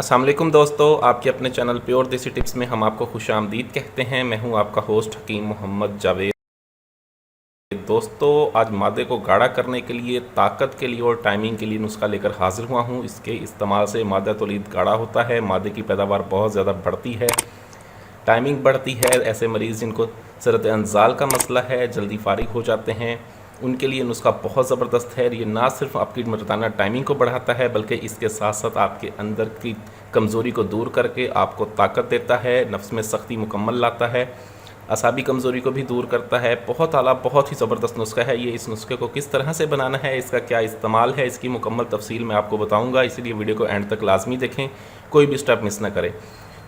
अस्सलाम वालेकुम दोस्तों, आपके अपने चैनल प्योर देसी टिप्स में हम आपको खुशामदीद कहते हैं। मैं हूं आपका होस्ट हकीम मोहम्मद जावेद। दोस्तों, आज मादे को गाढ़ा करने के लिए, ताकत के लिए और टाइमिंग के लिए नुस्खा लेकर हाजिर हुआ हूं। इसके इस्तेमाल से मादा तौलीद गाढ़ा होता है, मादे की पैदावार बहुत ज़्यादा बढ़ती है, टाइमिंग बढ़ती है। ऐसे मरीज़ जिनको सरत अंजाल का मसला है, जल्दी फारिग हो जाते हैं, उनके लिए नुस्खा बहुत ज़बरदस्त है। ये ना सिर्फ आपकी मर्दाना टाइमिंग को बढ़ाता है, बल्कि इसके साथ साथ आपके अंदर की कमज़ोरी को दूर करके आपको ताकत देता है, नफ्स में सख्ती मुकम्मल लाता है, असाबी कमज़ोरी को भी दूर करता है। बहुत आला, बहुत ही ज़बरदस्त नुस्खा है ये। इस नुस्खे को किस तरह से बनाना है, इसका क्या इस्तेमाल है, इसकी मुकम्मल तफसील मैं आपको बताऊँगा, इसीलिए वीडियो को एंड तक लाजमी देखें, कोई भी स्टेप मिस ना करें।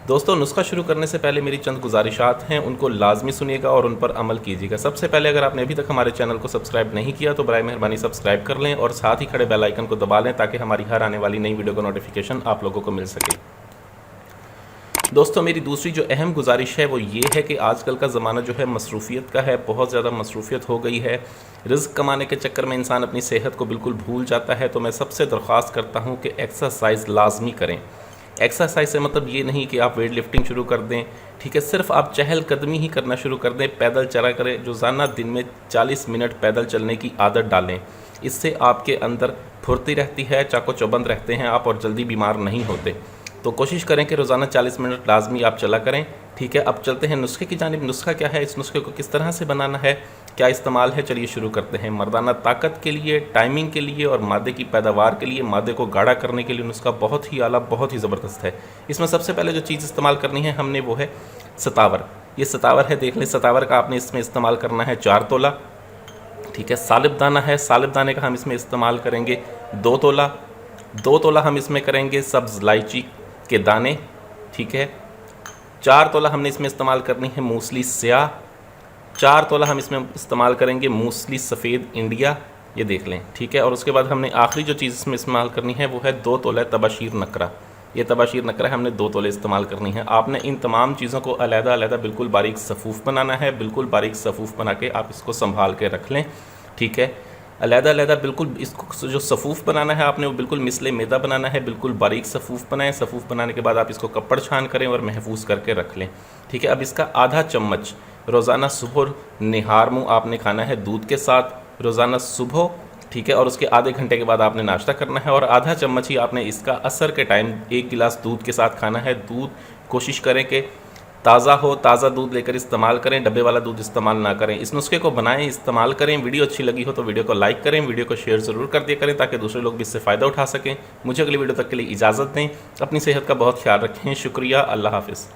दोस्तों, नुस्खा शुरू करने से पहले मेरी चंद गुजारिशात हैं, उनको लाजमी सुनिएगा और उन पर अमल कीजिएगा। सबसे पहले, अगर आपने अभी तक हमारे चैनल को सब्सक्राइब नहीं किया तो बराए मेहरबानी सब्सक्राइब कर लें और साथ ही खड़े बेल आइकन को दबा लें ताकि हमारी हर आने वाली नई वीडियो का नोटिफिकेशन आप लोगों को मिल सके। दोस्तों, मेरी दूसरी जो अहम गुजारिश है वो ये है कि आजकल का ज़माना जो है मसरूफ़ियत का है, बहुत ज़्यादा मसरूफ़ियत हो गई है। रिज़्क़ कमाने के चक्कर में इंसान अपनी सेहत को बिल्कुल भूल जाता है। तो मैं सबसे दरख्वास्त करता हूँ कि एक्सरसाइज लाजमी करें। एक्सरसाइज से मतलब ये नहीं कि आप वेट लिफ्टिंग शुरू कर दें, ठीक है, सिर्फ आप चहलकदमी ही करना शुरू कर दें, पैदल चला करें। रोज़ाना दिन में 40 मिनट पैदल चलने की आदत डालें। इससे आपके अंदर फुर्ती रहती है, चाको चौबंद रहते हैं आप और जल्दी बीमार नहीं होते। तो कोशिश करें कि रोज़ाना 40 मिनट लाजमी आप चला करें, ठीक है। अब चलते हैं नुस्खे की जानिब। नुस्खा क्या है, इस नुस्खे को किस तरह से बनाना है, क्या इस्तेमाल है, चलिए शुरू करते हैं। मर्दाना ताकत के लिए, टाइमिंग के लिए और मादे की पैदावार के लिए, मादे को गाढ़ा करने के लिए नुस्खा बहुत ही आला, बहुत ही ज़बरदस्त है। इसमें सबसे पहले जो चीज़ इस्तेमाल करनी है हमने वो है सतावर। ये सतावर है, देख लें। सतावर का आपने इसमें इस्तेमाल करना है 4 तोला, ठीक है। सालिब दाना है, सालिब दाने का हम इसमें इस्तेमाल करेंगे 2 तोला। 2 तोला हम इसमें करेंगे सब्ज़ इलायची के दाने, ठीक है। 4 तोला हमने इसमें इस्तेमाल करनी है मूसली स्याह। 4 तोला हम इसमें इस्तेमाल करेंगे मूसली सफ़ेद इंडिया, ये देख लें, ठीक है। और उसके बाद हमने आखिरी जो चीज़ इसमें इस्तेमाल करनी है वो है 2 तोला तबाशीर नकरा। ये तबाशीर नकरा हमने 2 तोले इस्तेमाल करनी है। आपने इन तमाम चीज़ों को अलग-अलग बिल्कुल बारीक सफ़ूफ़ बनाना है। बिल्कुल बारीक सफ़ूफ़ बना के आप इसको संभाल के रख लें, ठीक है। अलग-अलग बिल्कुल इसको जो सफ़ूफ़ बनाना है आपने वो बिल्कुल मिसले मैदा बनाना है, बिल्कुल बारीक सफ़ूफ़ बनाएं। सफ़ूफ़ बनाने के बाद आप इसको कपड़ छान करें और महफूज करके रख लें, ठीक है। अब इसका आधा चम्मच रोज़ाना सुबह निहार मुँह आपने खाना है दूध के साथ, रोज़ाना सुबह, ठीक है। और उसके आधे घंटे के बाद आपने नाश्ता करना है और आधा चम्मच ही आपने इसका असर के टाइम 1 गिलास दूध के साथ खाना है। दूध कोशिश करें कि ताज़ा हो, ताज़ा दूध लेकर इस्तेमाल करें, डब्बे वाला दूध इस्तेमाल ना करें। इस नुस्खे को बनाएं, इस्तेमाल करें। वीडियो अच्छी लगी हो तो वीडियो को लाइक करें, वीडियो को शेयर ज़रूर कर दिया करें ताकि दूसरे लोग भी इससे फ़ायदा उठा सकें। मुझे अगली वीडियो तक के लिए इजाज़त दें। अपनी सेहत का बहुत ख्याल रखें। शुक्रिया। अल्लाह हाफ़िज़।